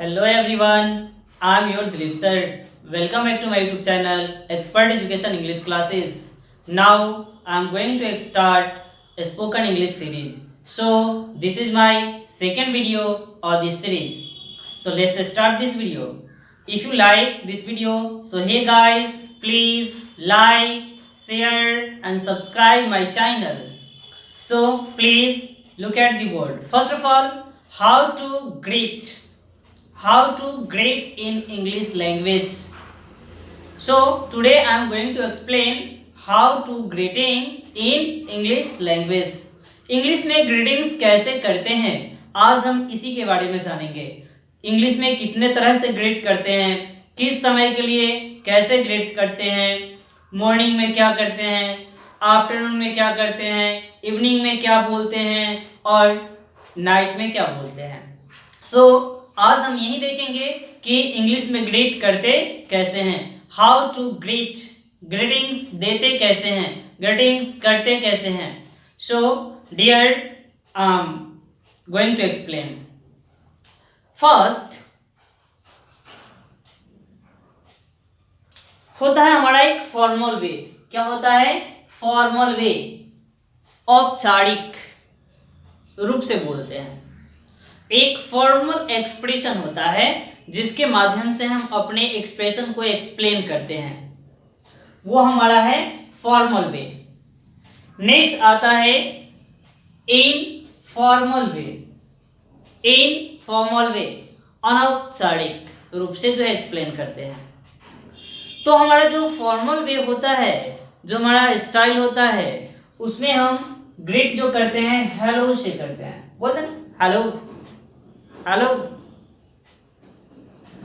Hello everyone, I am your Dilip sir. Welcome back to my YouTube channel Expert Education English Classes. Now I am going to start a spoken English series. So this is my second video of this series. So let's start this video. If you like this video, so hey guys, please like, share and subscribe my channel. So please look at the word. First of all, how to greet in English language. So today I am going to explain how to greeting in English language. English में greetings कैसे करते हैं आज हम इसी के बारे में जानेंगे. इंग्लिश में कितने तरह से ग्रीट करते हैं, किस समय के लिए कैसे ग्रीट करते हैं, मॉर्निंग में क्या करते हैं, आफ्टरनून में क्या करते हैं, इवनिंग में क्या बोलते हैं और नाइट में क्या बोलते हैं. सो आज हम यही देखेंगे कि इंग्लिश में ग्रीट करते कैसे हैं. हाउ टू ग्रीट, ग्रीटिंग्स देते कैसे हैं, ग्रीटिंग्स करते कैसे हैं. So dear going to explain. First होता है हमारा एक फॉर्मल वे. क्या होता है? फॉर्मल वे, औपचारिक रूप से बोलते हैं. एक फॉर्मल एक्सप्रेशन होता है जिसके माध्यम से हम अपने एक्सप्रेशन को एक्सप्लेन करते हैं, वो हमारा है फॉर्मल वे. नेक्स्ट आता है इनफॉर्मल वे. इनफॉर्मल वे अनौपचारिक रूप से जो है एक्सप्लेन करते हैं. तो हमारा जो फॉर्मल वे होता है, जो हमारा स्टाइल होता है, उसमें हम ग्रीट जो करते हैं हेलो से करते हैं. बोलते हैं हेलो हेलो.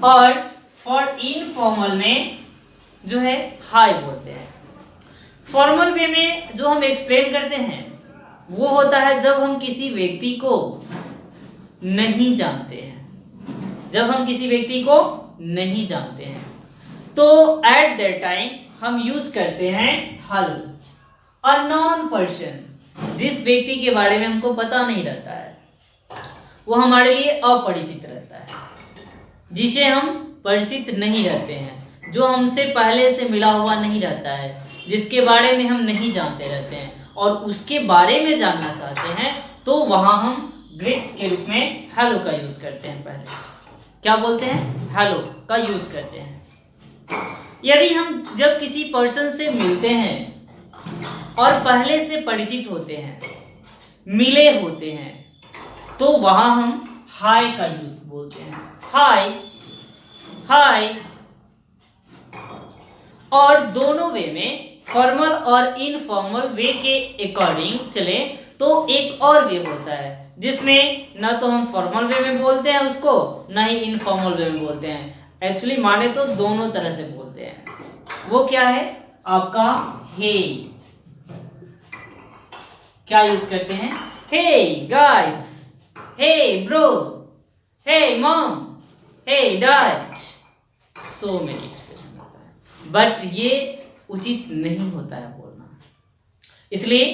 और फॉर इनफॉर्मल में जो है हाय बोलते हैं. फॉर्मल वे में जो हम एक्सप्लेन करते हैं वो होता है जब हम किसी व्यक्ति को नहीं जानते हैं. जब हम किसी व्यक्ति को नहीं जानते हैं तो एट दैट टाइम हम यूज करते हैं हेलो. अननोन पर्सन, जिस व्यक्ति के बारे में हमको पता नहीं रहता है, वो हमारे लिए अपरिचित रहता है, जिसे हम परिचित नहीं रहते हैं, जो हमसे पहले से मिला हुआ नहीं रहता है, जिसके बारे में हम नहीं जानते रहते हैं और उसके बारे में जानना चाहते हैं, तो वहाँ हम ग्रीट के रूप में हेलो का यूज़ करते हैं. पहले क्या बोलते हैं? हेलो का यूज़ करते हैं. यदि हम जब किसी पर्सन से मिलते हैं और पहले से परिचित होते हैं, मिले होते हैं, तो वहाँ हम हाय का यूज बोलते हैं. हाय हाय. और दोनों वे में फॉर्मल और इनफॉर्मल वे के अकॉर्डिंग चले तो एक और वे होता है जिसमें ना तो हम फॉर्मल वे में बोलते हैं उसको, ना ही इनफॉर्मल वे में बोलते हैं. एक्चुअली माने तो दोनों तरह से बोलते हैं. वो क्या है? आपका हे. क्या यूज करते हैं? Hey guys, hey bro, hey mom, hey dad. so many expression होता है, बट ये उचित नहीं होता है बोलना. इसलिए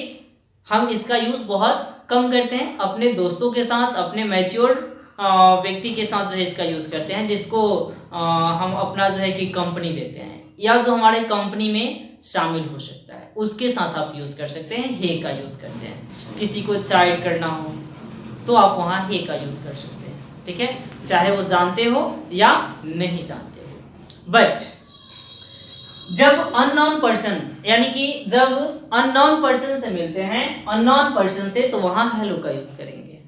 हम इसका यूज बहुत कम करते हैं. अपने दोस्तों के साथ, अपने मैच्योर व्यक्ति के साथ जो है इसका यूज करते हैं, जिसको हम अपना जो है कि कंपनी देते हैं या जो हमारे कंपनी में शामिल हो सकता है, उसके साथ आप यूज कर सकते हैं. हे का यूज करते हैं. किसी को साइड करना हो तो आप वहाँ हे का यूज कर सकते हैं. ठीक है, चाहे वो जानते हो या नहीं जानते हो. बट जब अननोन पर्सन, यानी कि जब अननोन पर्सन से मिलते हैं, अननोन पर्सन से, तो वहाँ हेलो का यूज करेंगे.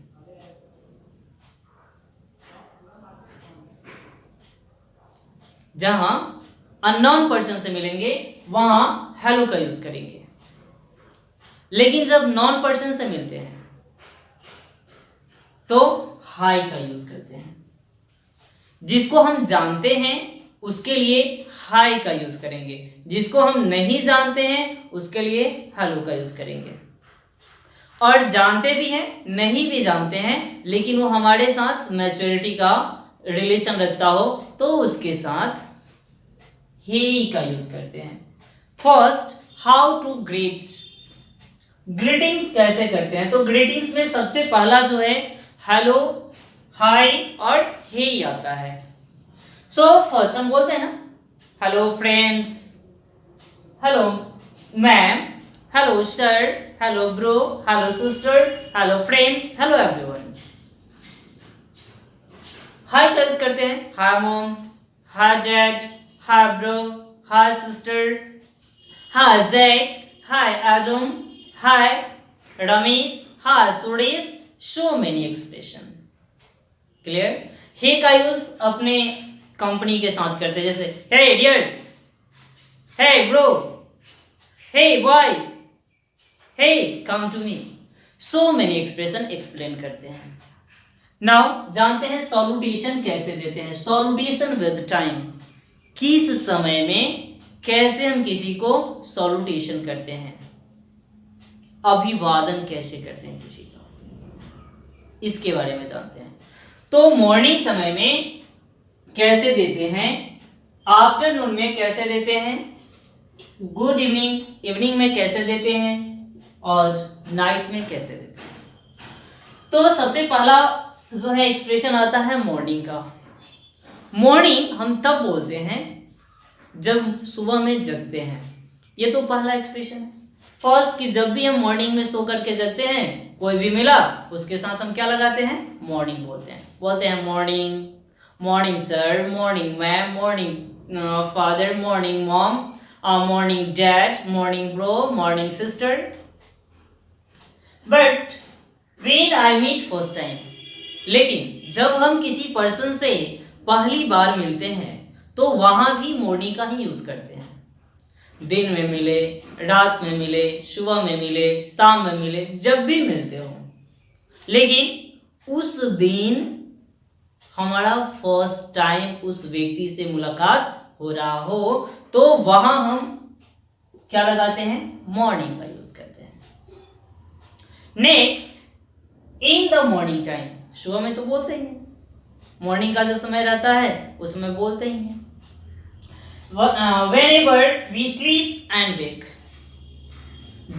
जहां अननोन पर्सन से मिलेंगे वहां हेलो का यूज करेंगे. लेकिन जब नॉन पर्सन से मिलते हैं तो हाय का यूज करते हैं. जिसको हम जानते हैं उसके लिए हाय का यूज करेंगे, जिसको हम नहीं जानते हैं उसके लिए हेलो का यूज करेंगे. और जानते भी हैं, नहीं भी जानते हैं, लेकिन वो हमारे साथ मैच्योरिटी का रिलेशन रखता हो तो उसके साथ हे का यूज करते हैं. First, how to greet. Greetings कैसे करते हैं? तो ग्रीटिंग्स में सबसे पहला जो है हेलो हाय और हे आता है। सो फर्स्ट हम बोलते हैं ना, hello friends, hello ma'am, hello sir, hello bro, hello sister, hello friends, hello everyone. Hi का यूज करते हैं, hi mom, hi dad, hi bro, hi sister, hi Jack, hi Adam, hi Ramesh, hi Suresh, so many expression. Clear. Hey का use अपने company के साथ करते हैं, जैसे hey dear, hey bro, hey boy, hey come to me. So many expression explain करते हैं। Now जानते हैं सॉल्यूटेशन कैसे देते हैं। सॉल्यूटेशन विद टाइम, किस समय में कैसे हम किसी को सॉल्यूटेशन करते हैं, अभिवादन कैसे करते हैं किसी का, इसके बारे में जानते हैं। तो मॉर्निंग समय में कैसे देते हैं, आफ्टरनून में कैसे देते हैं, गुड इवनिंग इवनिंग में कैसे देते हैं, और नाइट में कैसे देते हैं। तो सबसे पहला जो है एक्सप्रेशन आता है मॉर्निंग का। मॉर्निंग हम तब बोलते हैं जब सुबह में जगते हैं। ये तो पहला एक्सप्रेशन है। फर्स्ट कि जब भी हम मॉर्निंग में सो करके जगते हैं, कोई भी मिला उसके साथ हम क्या लगाते हैं, मॉर्निंग बोलते हैं morning, morning sir, morning ma'am, morning father, morning mom, morning dad, morning bro, morning sister. But when I meet first time, लेकिन जब हम किसी पर्सन से पहली बार मिलते हैं तो वहां भी मॉर्निंग का ही यूज करते हैं। दिन में मिले, रात में मिले, सुबह में मिले, शाम में मिले, जब भी मिलते हो, लेकिन उस दिन हमारा फर्स्ट टाइम उस व्यक्ति से मुलाकात हो रहा हो तो वहां हम क्या लगाते हैं, मॉर्निंग का यूज करते हैं। Next, in the morning time, सुबह में तो बोलते ही हैं, मॉर्निंग का जो समय रहता है उसमें बोलते ही हैं। Whenever we sleep and wake,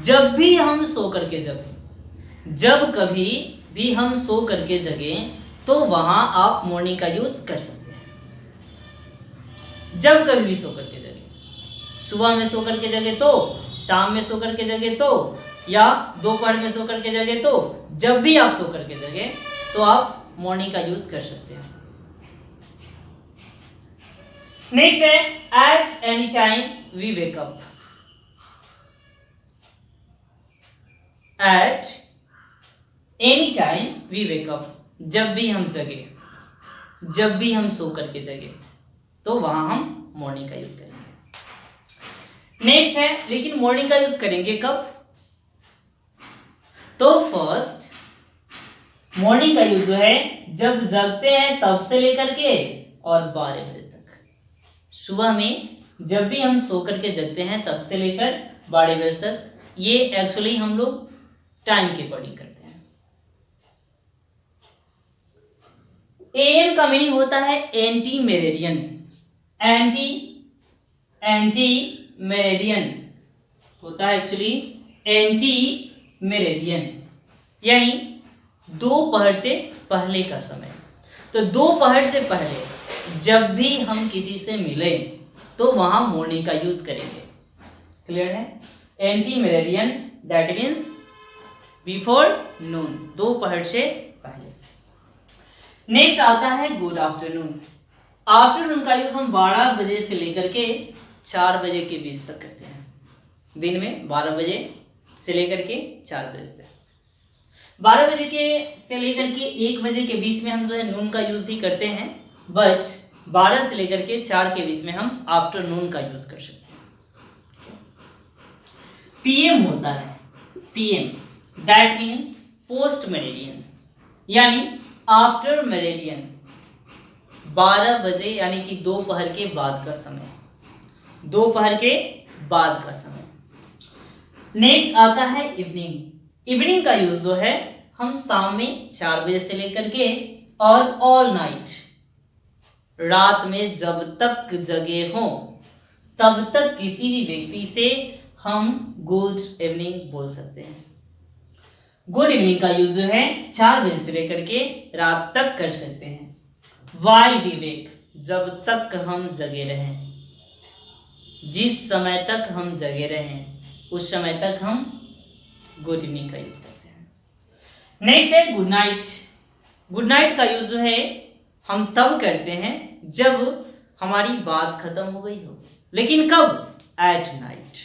जब भी हम सो करके जगें, जब कभी भी हम सो करके जगें तो वहां आप मॉर्निंग का यूज कर सकते हैं। जब कभी भी सो करके जगें, सुबह में सो करके जगें तो, शाम में सो करके जगें तो, या दोपहर में सो करके जगें तो, जब भी आप सो करके जगें तो आप मॉर्निंग का यूज कर सकते हैं। नेक्स्ट है at any time we wake up. At any time we wake up, जब भी हम जगे, जब भी हम सो करके जगे तो वहां हम मॉर्निंग का यूज करेंगे। नेक्स्ट है, लेकिन मॉर्निंग का यूज करेंगे कब, तो फर्स्ट मॉर्निंग का यूज जो है जब जगते हैं तब से लेकर के और 12 बजे तक। सुबह में जब भी हम सो करके जगते हैं तब से लेकर 12 बजे तक, ये एक्चुअली हम लोग टाइम के अकॉर्डिंग करते हैं। एएम का मीनिंग होता है एंटी मेरेडियन। एंटी मेरेडियन होता है एक्चुअली एंटी मेरेडियन, यानी दोपहर से पहले का समय। तो दोपहर से पहले जब भी हम किसी से मिले तो वहां मॉर्निंग का यूज करेंगे। क्लियर है। Ante meridian that means before noon, दोपहर से पहले। नेक्स्ट आता है गुड आफ्टरनून। आफ्टरनून का यूज हम 12 बजे से लेकर के 4 बजे के बीच तक करते हैं। दिन में 12 बजे से लेकर के 4 बजे तक। 12 बजे के से लेकर के 1 बजे के बीच में हम जो है नून का यूज भी करते हैं, बट 12 से लेकर के 4 के बीच में हम आफ्टरनून का यूज कर सकते हैं। पीएम होता है, PM that means post meridian, यानी आफ्टर मेरिडियन, 12 बजे यानी कि दोपहर के बाद का समय, दोपहर के बाद का समय। नेक्स्ट आता है इवनिंग। इवनिंग का यूज जो है हम शाम में 4 बजे से लेकर के और ऑल नाइट, रात में जब तक जगे हों तब तक किसी भी व्यक्ति से हम गुड इवनिंग बोल सकते हैं। गुड इवनिंग का यूज जो है 4 बजे से लेकर के रात तक कर सकते हैं। वाई विवेक, जब तक हम जगे रहें, जिस समय तक हम जगे रहें उस समय तक हम गुड इवनिंग का यूज करते हैं। नेक्स्ट है गुड नाइट। गुड नाइट का यूज जो है हम तब करते हैं जब हमारी बात खत्म हो गई हो, लेकिन कब? एट नाइट,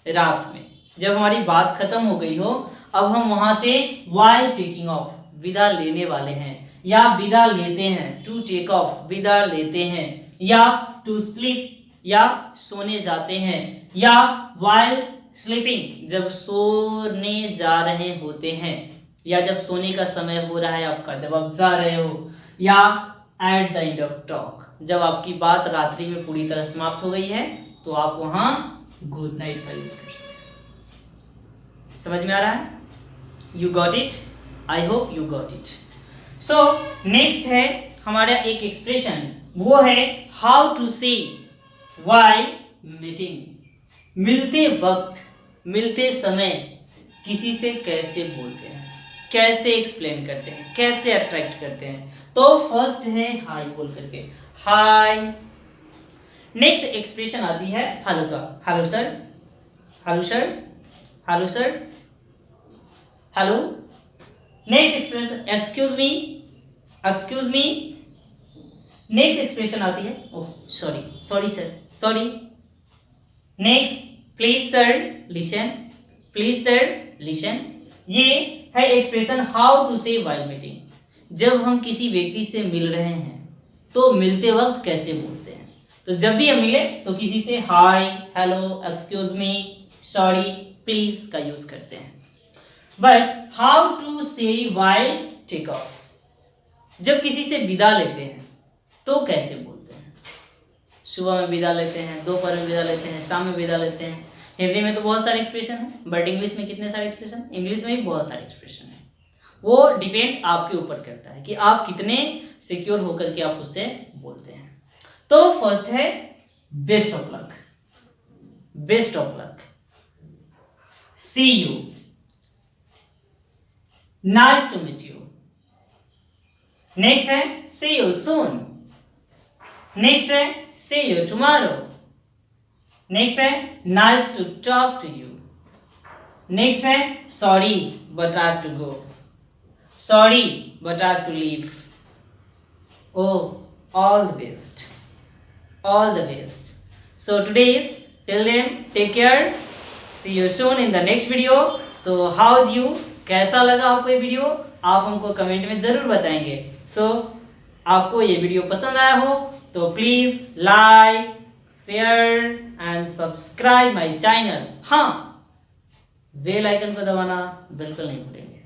रात में, जब हमारी बात खत्म हो गई हो, अब हम वहां से while टेकिंग ऑफ, विदा लेने वाले हैं, या विदा लेते हैं, टू टेक ऑफ, विदा लेते हैं, या टू स्लीप, या सोने जाते हैं, या while स्लीपिंग, जब सोने जा रहे होते हैं, या जब सोने का समय हो रहा है आपका, जब आप जा रहे हो, या at the end of talk, जब आपकी बात रात्रि में पूरी तरह समाप्त हो गई है तो आप वहां गुड नाइट का यूज कर सकते हैं। समझ में आ रहा है? You got it? I hope you got it. So next है हमारा एक एक्सप्रेशन, वो है how to say while meeting. मिलते वक्त, मिलते समय किसी से कैसे बोलते हैं, कैसे एक्सप्लेन करते हैं, कैसे अट्रैक्ट करते हैं। तो फर्स्ट है हाय बोल करके, हाय। नेक्स्ट एक्सप्रेशन आती है हेलो का, hello sir, hello sir, hello sir, hello. Next expression excuse me, excuse me. Next expression आती है oh sorry, sorry sir, sorry. Next please sir listen, please sir listen. ये है expression how to say while meeting. जब हम किसी व्यक्ति से मिल रहे हैं तो मिलते वक्त कैसे बोलते हैं। तो जब भी हम मिले तो किसी से hi, hello, excuse me, sorry, please का यूज करते हैं। But how to say while take off, जब किसी से विदा लेते हैं तो कैसे बोलते हैं। सुबह में विदा लेते हैं, दोपहर में विदा लेते हैं, शाम में विदा लेते हैं। हिंदी में तो बहुत सारे एक्सप्रेशन है, बट इंग्लिश में कितने सारे एक्सप्रेशन? इंग्लिश में भी बहुत सारे एक्सप्रेशन है। वो डिपेंड आपके ऊपर करता है कि आप कितने सिक्योर होकर के आप उससे बोलते हैं। तो फर्स्ट है best of luck, best of luck, see you, nice to meet you. Next है सी यू सून। नेक्स्ट है सी यू टुमारो। नेक्स्ट है nice to talk to you. Next है sorry but I have to go, sorry but I have to leave. Oh, all the best, all the best. So today's till then take care, see you soon in the next video. So how's you, कैसा लगा आपको ये video, आप हमको comment में ज़रूर बताएंगे। So आपको ये वीडियो पसंद आया हो तो please like, share and subscribe my channel. हाँ, बेल आइकन को दबाना बिल्कुल नहीं भूलेंगे।